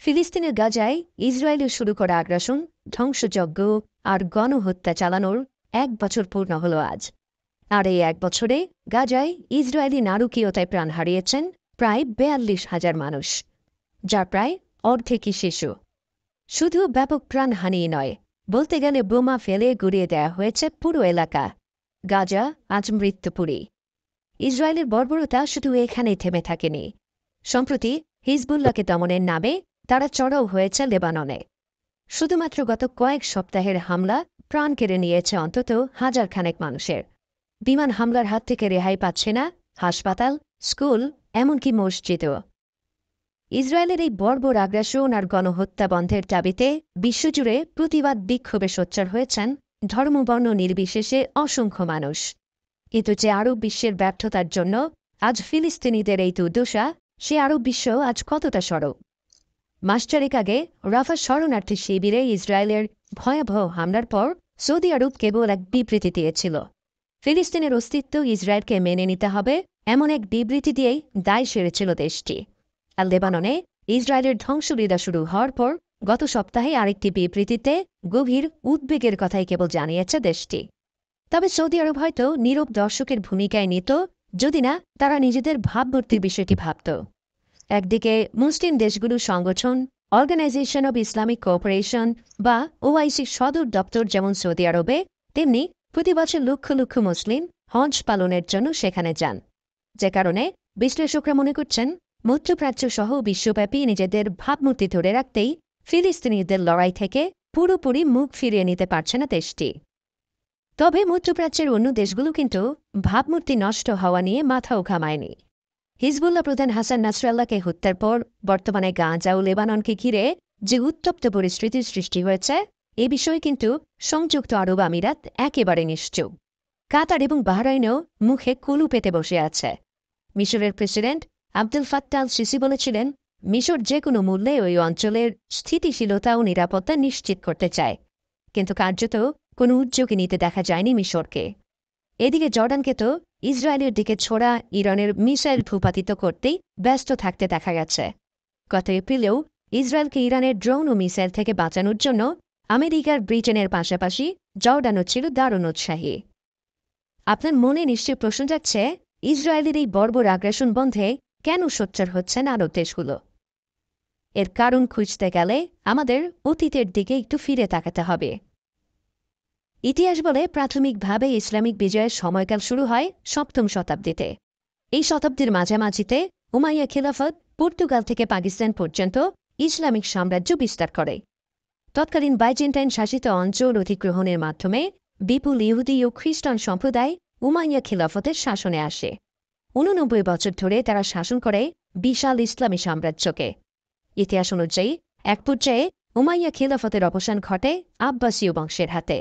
ফিলিস্তিনের গাজায় ইসরায়েলের শুরু করা আগ্রাসন, ধ্বংসযজ্ঞ আর গণহত্যা চালানোর ১ বছর পূর্ণ হল আজ। আর এই ১ বছরে গাজায় ইসরায়েলি নারকীয়তায় প্রাণ হারিয়েছেন প্রায় ৪২,০০০ মানুষ, যার প্রায় অর্ধেকই শিশু। শুধু ব্যাপক প্রাণহানিই নয়, বলতে গেলে বোমা ফেলে গুড়িয়ে দেওয়া হয়েছে পুরো এলাকা। গাজা আজ মৃত্যুপুরী। ইসরায়েলের বর্বরতা শুধু এখানেই থেমে থাকেনি। সম্প্রতি হিজবুল্লাহকে দমনের নামে তারা চড়াও হয়েছে লেবাননে। শুধুমাত্র গত কয়েক সপ্তাহের হামলা প্রাণ কেড়ে নিয়েছে অন্তত ১,০০০ খানেক মানুষের। বিমান হামলার হাত থেকে রেহাই পাচ্ছে না হাসপাতাল, স্কুল, এমনকি মসজিদও। ইসরায়েলের এই বর্বর আগ্রাসন আর গণহত্যা বন্ধের দাবিতে বিশ্বজুড়ে প্রতিবাদ বিক্ষোভে সোচ্চার হয়েছেন ধর্মবর্ণ নির্বিশেষে অসংখ্য মানুষ। কিন্তু যে আরব বিশ্বের ব্যর্থতার জন্য আজ ফিলিস্তিনিদের এই দুর্দশা, সে আরব বিশ্ব আজ কতটা সরব। মাস চারেক আগে রাফা শরণার্থী শিবিরে ইসরায়েলের ভয়াবহ হামলার পর সৌদি আরব কেবল এক বিবৃতি দিয়েছিল। ফিলিস্তিনের অস্তিত্ব ইসরায়েলকে মেনে নিতে হবে, এমন এক বিবৃতি দিয়েই দায় সেরেছিল দেশটি। আর লেবাননে ইসরায়েলের ধ্বংসলীলা শুরু হওয়ার পর গত সপ্তাহে আরেকটি বিবৃতিতে গভীর উদ্বেগের কথাই কেবল জানিয়েছে দেশটি। তবে সৌদি আরব হয়তো নীরব দর্শকের ভূমিকায় নিত, যদি না তারা নিজেদের ভাবমূর্তির বিষয়টি ভাবত। একদিকে মুসলিম দেশগুলোর সংগঠন অর্গানাইজেশন অব ইসলামিক কোঅপারেশন বা ওআইসির সদর দপ্তর যেমন সৌদি আরবে, তেমনি প্রতিবছর লক্ষ লক্ষ মুসলিম হজ পালনের জন্য সেখানে যান। যে কারণে বিশ্লেষকরা মনে করছেন মধ্যপ্রাচ্য সহ বিশ্বব্যাপী নিজেদের ভাবমূর্তি ধরে রাখতেই ফিলিস্তিনিদের লড়াই থেকে পুরোপুরি মুখ ফিরিয়ে নিতে পারছে না দেশটি। তবে মধ্যপ্রাচ্যের অন্য দেশগুলো কিন্তু ভাবমূর্তি নষ্ট হওয়া নিয়ে মাথাও ঘামায়নি। হিজবুল্লাহ প্রধান হাসান নাসরাল্লাহকে হত্যার পর বর্তমানে গাজা ও লেবাননকে ঘিরে যে উত্তপ্ত পরিস্থিতির সৃষ্টি হয়েছে, এ বিষয়ে কিন্তু সংযুক্ত আরব আমিরাত একেবারে নিশ্চুপ। কাতার এবং বাহরাইনও মুখে কুলু পেতে বসে আছে। মিশরের president Abdul Fattah al CC বলেছিলেন, মিশর যে কোনো মূল্যে ওই অঞ্চলের স্থিতিশীলতা ও নিরাপত্তা নিশ্চিত করতে চায়। কিন্তু কার্যত কোনো উদ্যোগই নিতে দেখা যায়নি মিশরকে। এদিকে জর্ডানকে তো ইসরায়েলের দিকে ছোড়া ইরানের মিসাইল ভূপাতিত করতেই ব্যস্ত থাকতে দেখা গেছে। গত এপ্রিলেও ইসরায়েলকে ইরানের ড্রোন ও মিসাইল থেকে বাঁচানোর জন্য আমেরিকার ব্রিটেনের পাশাপাশি জর্ডানও ছিল দারুণ উৎসাহী। আপনার মনে নিশ্চয়ই প্রশ্ন যাচ্ছে, ইসরায়েলের এই বর্বর আগ্রাসন বন্ধে কেন সোচ্চার হচ্ছেন আরব দেশগুলো? এর কারণ খুঁজতে গেলে আমাদের অতীতের দিকে একটু ফিরে তাকাতে হবে। ইতিহাস বলে প্রাথমিকভাবে ইসলামিক বিজয়ের সময়কাল শুরু হয় ৭ম শতাব্দীতে। এই শতাব্দীর মাঝামাঝিতে উমাইয়া খিলাফত পর্তুগাল থেকে পাকিস্তান পর্যন্ত ইসলামিক সাম্রাজ্য বিস্তার করে। তৎকালীন বাইজেন্টাইন শাসিত অঞ্চল অধিগ্রহণের মাধ্যমে বিপুল ইহুদি ও খ্রিস্টান সম্প্রদায় উমাইয়া খিলাফতের শাসনে আসে। ৮৯ বছর ধরে তারা শাসন করে বিশাল ইসলামী সাম্রাজ্যকে। ইতিহাস অনুযায়ী এক পর্যায়ে উমাইয়া খিলাফতের অবসান ঘটে আব্বাসীয় বংশের হাতে।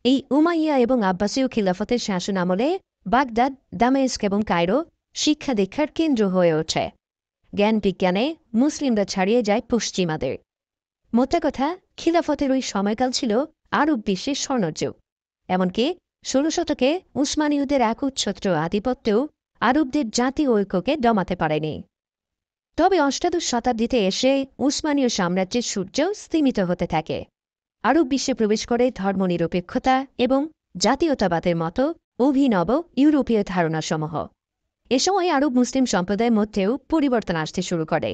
এই উমাইয়া এবং আব্বাসীয় খিলাফতের শাসন আমলে বাগদাদ, দামেস্ক এবং কায়রো শিক্ষা দীক্ষার কেন্দ্র হয়ে ওঠে। জ্ঞান বিজ্ঞানে মুসলিমরা ছাড়িয়ে যায় পশ্চিমাদের। মোদ্দা কথা, খিলাফতের ওই সময়কাল ছিল আরব বিশ্বের স্বর্ণযুগ। এমনকি ১৬ শতকে উসমানীয়দের একচ্ছত্র আধিপত্যও আরবদের জাতীয় ঐক্যকে দমাতে পারেনি। তবে অষ্টাদশ শতাব্দীতে এসে উসমানীয় সাম্রাজ্যের সূর্য স্তিমিত হতে থাকে। আরব বিশ্বে প্রবেশ করে ধর্মনিরপেক্ষতা এবং জাতীয়তাবাদের মতো অভিনব ইউরোপীয় ধারণাসমূহ। এ সময় আরব মুসলিম সম্প্রদায়ের মধ্যেও পরিবর্তন আসতে শুরু করে।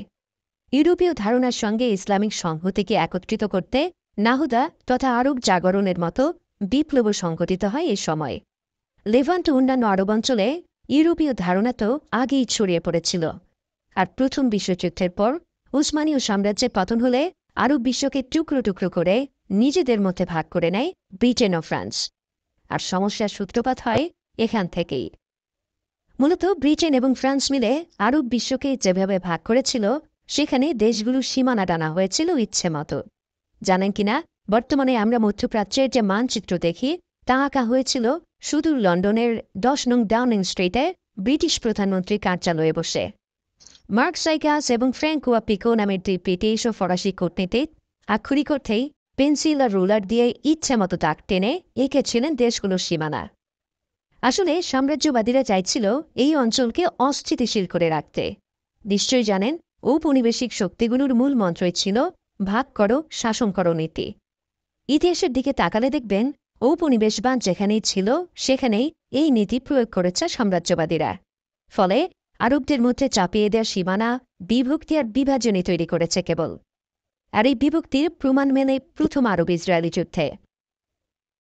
ইউরোপীয় ধারণার সঙ্গে ইসলামিক সংহতিকে একত্রিত করতে নাহুদা তথা আরব জাগরণের মতো বিপ্লব সংঘটিত হয় এ সময়। লেভান্ট ও অন্যান্য আরব অঞ্চলে ইউরোপীয় ধারণা তো আগেই ছড়িয়ে পড়েছিল। আর প্রথম বিশ্বযুদ্ধের পর উসমানীয় সাম্রাজ্যের পতন হলে আরব বিশ্বকে টুকরো টুকরো করে নিজেদের মধ্যে ভাগ করে নেয় ব্রিটেন ও ফ্রান্স। আর সমস্যার সূত্রপাত হয় এখান থেকেই। মূলত ব্রিটেন এবং ফ্রান্স মিলে আরব বিশ্বকে যেভাবে ভাগ করেছিল, সেখানে দেশগুলোর সীমানা টানা হয়েছিল ইচ্ছে মতো। জানেন কিনা, বর্তমানে আমরা মধ্যপ্রাচ্যের যে মানচিত্র দেখি, তা আঁকা হয়েছিল সুদূর লন্ডনের ১০ নং ডাউনিং স্ট্রিটে ব্রিটিশ প্রধানমন্ত্রীর কার্যালয়ে বসে। মার্ক সাইকাস এবং ফ্র্যাঙ্কোয়া পিকো নামের দুই ব্রিটিশ ও ফরাসি কূটনীতিক আক্ষরিক অর্থেই পেন্সিল আর রুলার দিয়ে ইচ্ছে মতো দাগ টেনে এঁকেছিলেন দেশগুলোর সীমানা। আসলে সাম্রাজ্যবাদীরা চাইছিল এই অঞ্চলকে অস্থিতিশীল করে রাখতে। নিশ্চয়ই জানেন, ঔপনিবেশিক শক্তিগুলোর মূল মন্ত্রই ছিল ভাগ করো, শাসন করো নীতি। ইতিহাসের দিকে তাকালে দেখবেন ঔপনিবেশবাদ যেখানেই ছিল সেখানেই এই নীতি প্রয়োগ করেছে সাম্রাজ্যবাদীরা। ফলে আরবদের মধ্যে চাপিয়ে দেওয়া সীমানা, বিভক্তি আর বিভাজনই তৈরি করেছে কেবল। আর এই বিভক্তির প্রমাণ মেলে প্রথম আরব ইসরায়েলি যুদ্ধে।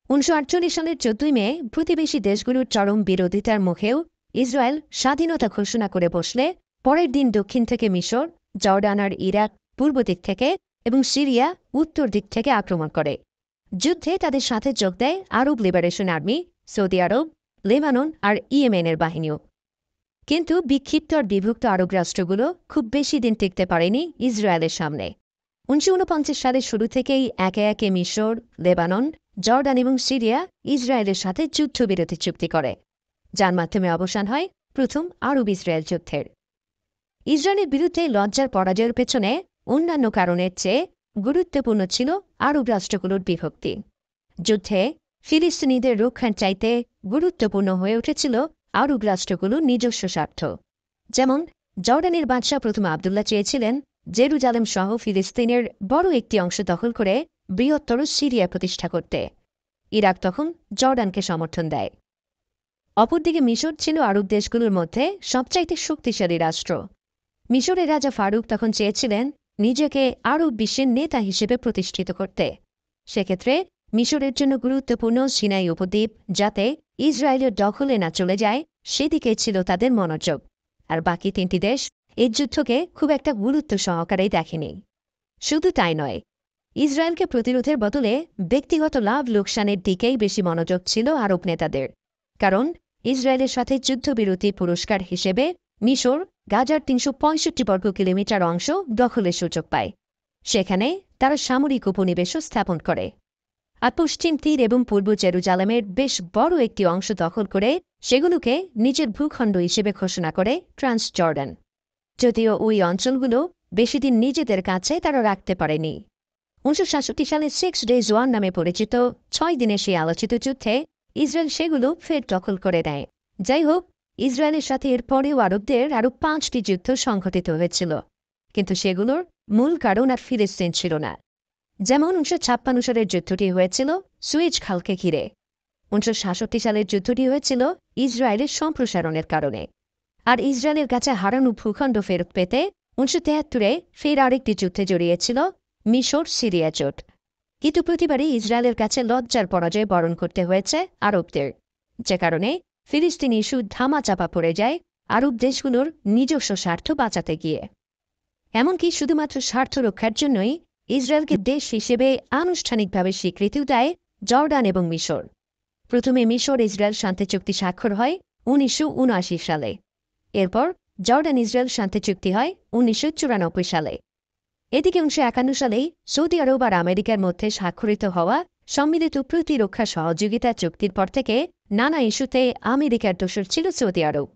1948 সালের 14 মে প্রতিবেশী দেশগুলোর চরম বিরোধিতার মুখেও ইসরায়েল স্বাধীনতা ঘোষণা করে বসলে পরের দিন দক্ষিণ থেকে মিশর, জর্ডান আর ইরাক পূর্ব দিক থেকে এবং সিরিয়া উত্তর দিক থেকে আক্রমণ করে। যুদ্ধে তাদের সাথে যোগ দেয় আরব লিবারেশন আর্মি, সৌদি আরব, লেবানন আর ইয়েমেনের বাহিনীও। কিন্তু বিক্ষিপ্ত আর বিভক্ত আরব রাষ্ট্রগুলো খুব বেশি দিন টিকতে পারেনি ইসরায়েলের সামনে। 1949 সালের শুরু থেকেই একে একে মিশর, লেবানন, জর্ডান এবং সিরিয়া ইসরায়েলের সাথে যুদ্ধবিরতি চুক্তি করে, যার মাধ্যমে অবসান হয় প্রথম আরব ইসরায়েল যুদ্ধের। ইসরায়েলের বিরুদ্ধে লজ্জার পরাজয়ের পেছনে অন্যান্য কারণের চেয়ে গুরুত্বপূর্ণ ছিল আরব রাষ্ট্রগুলোর বিভক্তি। যুদ্ধে ফিলিস্তিনিদের রক্ষার চাইতে গুরুত্বপূর্ণ হয়ে উঠেছিল আরব রাষ্ট্রগুলোর নিজস্ব স্বার্থ। যেমন জর্ডানের বাদশাহ প্রথম আবদুল্লাহ চেয়েছিলেন জেরুজালেম সহ ফিলিস্তিনের বড় একটি অংশ দখল করে বৃহত্তর সিরিয়া প্রতিষ্ঠা করতে। ইরাক তখন জর্ডানকে সমর্থন দেয়। অপরদিকে মিশর ছিল আরব দেশগুলোর মধ্যে সবচাইতে শক্তিশালী রাষ্ট্র। মিশরের রাজা ফারুক তখন চেয়েছিলেন নিজেকে আরব বিশ্বের নেতা হিসেবে প্রতিষ্ঠিত করতে। সেক্ষেত্রে মিশরের জন্য গুরুত্বপূর্ণ সিনাই উপদ্বীপ যাতে ইসরায়েলের দখলে না চলে যায় সেদিকে ছিল তাদের মনোযোগ। আর বাকি তিনটি দেশ এই যুদ্ধকে খুব একটা গুরুত্ব সহকারেই দেখেনি। শুধু তাই নয়, ইসরায়েলকে প্রতিরোধের বদলে ব্যক্তিগত লাভ লোকসানের দিকেই বেশি মনোযোগ ছিল আরব নেতাদের। কারণ ইসরায়েলের সাথে যুদ্ধবিরতি পুরস্কার হিসেবে মিশর গাজার ৩৬৫ বর্গ কিলোমিটার অংশ দখলের সুযোগ পায়। সেখানে তারা সামরিক উপনিবেশও স্থাপন করে। আর পশ্চিম তীর এবং পূর্ব জেরুজালেমের বেশ বড় একটি অংশ দখল করে সেগুলোকে নিজের ভূখণ্ড হিসেবে ঘোষণা করে ট্রান্সজর্ডান। যদিও ওই অঞ্চলগুলো বেশিদিন নিজেদের কাছে তারা রাখতে পারেনি। 1967 সালে 6 Days War নামে পরিচিত 6 দিনের সেই আলোচিত যুদ্ধে ইসরায়েল সেগুলো ফের দখল করে নেয়। যাই হোক, ইসরায়েলের সাথে এরপরেও আরবদের আরও 5টি যুদ্ধ সংঘটিত হয়েছিল, কিন্তু সেগুলোর মূল কারণ আর ফিলিস্তিন ছিল না। যেমন 1956 সালের যুদ্ধটি হয়েছিল সুয়েজ খালকে ঘিরে। 1967 সালের যুদ্ধটি হয়েছিল ইসরায়েলের সম্প্রসারণের কারণে। আর ইসরায়েলের কাছে হারানো ভূখণ্ড ফেরত পেতে 1973-এ ফের আরেকটি যুদ্ধে জড়িয়েছিল মিশর সিরিয়া জোট। কিন্তু প্রতিবারই ইসরায়েলের কাছে লজ্জার পরাজয় বরণ করতে হয়েছে আরবদের, যে কারণে ফিলিস্তিনি ইস্যু ধামাচাপা পড়ে যায় আরব দেশগুলোর নিজস্ব স্বার্থ বাঁচাতে গিয়ে। এমনকি শুধুমাত্র স্বার্থ রক্ষার জন্যই ইসরায়েলকে দেশ হিসেবে আনুষ্ঠানিকভাবে স্বীকৃতিও দেয় জর্ডান এবং মিশর। প্রথমে মিশর ইসরায়েল শান্তি চুক্তি স্বাক্ষর হয় 1979 সালে। এরপর জর্ডান ইসরায়েল শান্তি চুক্তি হয় 1994 সালে। এদিকে 1951 সালেই সৌদি আরব আর আমেরিকার মধ্যে স্বাক্ষরিত হওয়া সম্মিলিত প্রতিরক্ষা সহযোগিতা চুক্তির পর থেকে নানা ইস্যুতে আমেরিকার দোসর ছিল সৌদি আরব।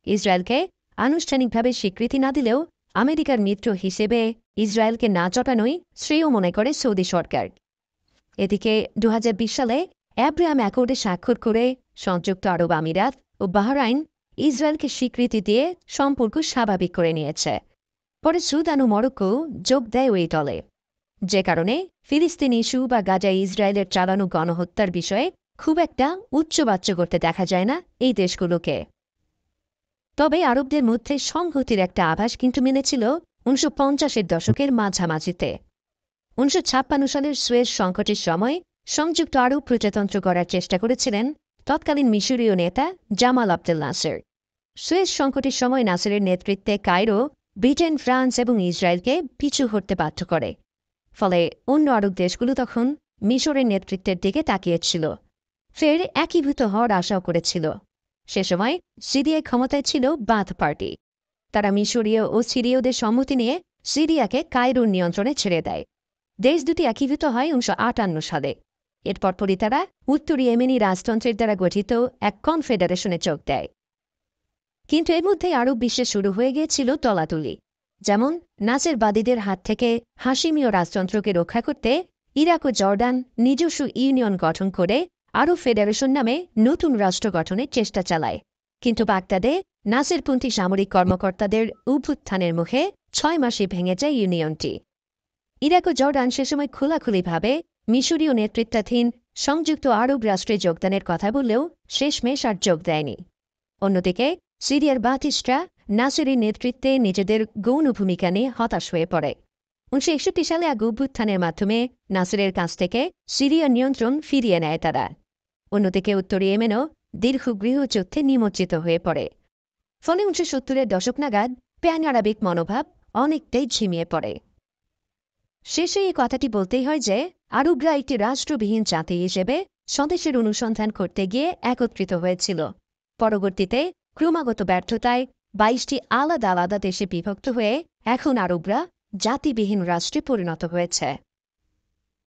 ইসরায়েলকে আনুষ্ঠানিকভাবে স্বীকৃতি না দিলেও আমেরিকার মিত্র হিসেবে ইসরায়েলকে না চটানোই শ্রেয় মনে করে সৌদি সরকার। এদিকে 2020 সালে অ্যাব্রাহাম অ্যাকর্ডে স্বাক্ষর করে সংযুক্ত আরব আমিরাত ও বাহরাইন ইসরায়েলকে স্বীকৃতি দিয়ে সম্পর্ক স্বাভাবিক করে নিয়েছে। পরে সুদান ও মরক্কো যোগ দেয় ওই দলে, যে কারণে ফিলিস্তিন ইস্যু বা গাজায় ইসরায়েলের চালানো গণহত্যার বিষয়ে খুব একটা উচ্চবাচ্য করতে দেখা যায় না এই দেশগুলোকে। তবে আরবদের মধ্যে সংহতির একটা আভাস কিন্তু মিলেছিল 1950-এর দশকের মাঝামাঝিতে। 1956 সালের সুয়েজ সংকটের সময় সংযুক্ত আরব প্রজাতন্ত্র গড়ার চেষ্টা করেছিলেন তৎকালীন মিশরীয় নেতা জামাল আবদেল নাসের। সুয়েজ সংকটের সময় নাসেরের নেতৃত্বে কায়রো ব্রিটেন, ফ্রান্স এবং ইসরায়েলকে পিছু হটতে বাধ্য করে। ফলে অন্য আরব দেশগুলো তখন মিশরের নেতৃত্বের দিকে তাকিয়েছিল, ফের একীভূত হওয়ার আশাও করেছিল। সে সময় সিরিয়ায় ক্ষমতায় ছিল বাথ পার্টি। তারা মিশরীয় ও সিরীয়দের সম্মতি নিয়ে সিরিয়াকে কায়রোর নিয়ন্ত্রণে ছেড়ে দেয়। দেশ দুটি একীভূত হয় 1958 সালে। এর পরপরই তারা উত্তর ইয়েমেনি রাজতন্ত্রের দ্বারা গঠিত এক কনফেডারেশনে যোগ দেয়। কিন্তু এর মধ্যেই আরব বিশ্বে শুরু হয়ে গিয়েছিল তলাতুলি। যেমন নাসেরবাদীদের হাত থেকে হাশিমীয় রাজতন্ত্রকে রক্ষা করতে ইরাক ও জর্ডান নিজস্ব ইউনিয়ন গঠন করে আরব ফেডারেশন নামে নতুন রাষ্ট্র গঠনের চেষ্টা চালায়। কিন্তু বাগদাদে নাসেরপন্থী সামরিক কর্মকর্তাদের অভ্যুত্থানের মুখে 6 মাসে ভেঙে যায় ইউনিয়নটি। ইরাক ও জর্ডান সে সময় খোলাখুলিভাবে মিশরীয় নেতৃত্বাধীন সংযুক্ত আরব রাষ্ট্রে যোগদানের কথা বললেও শেষমেশ আর যোগ দেয়নি। অন্যদিকে সিরিয়ার বাতিস্টরা নাসেরের নেতৃত্বে নিজেদের গৌণ ভূমিকা নিয়ে হতাশ হয়ে পড়ে। 1961 সালে এক অভ্যুত্থানের মাধ্যমে নাসেরের কাছ থেকে সিরিয়ার নিয়ন্ত্রণ ফিরিয়ে নেয় তারা। অন্যদিকে উত্তর ইয়েমেনও দীর্ঘ গৃহযুদ্ধে নিমজ্জিত হয়ে পড়ে। ফলে 1970-এর দশক নাগাদ প্যান আরাবিক মনোভাব অনেকটাই ঝিমিয়ে পড়ে। শেষে এই কথাটি বলতেই হয় যে আরবরা একটি রাষ্ট্রবিহীন জাতি হিসেবে স্বদেশের অনুসন্ধান করতে গিয়ে একত্রিত হয়েছিল। পরবর্তীতে ক্রমাগত ব্যর্থতায় 22টি আলাদা আলাদা দেশে বিভক্ত হয়ে এখন আরবরা জাতিবিহীন রাষ্ট্রে পরিণত হয়েছে।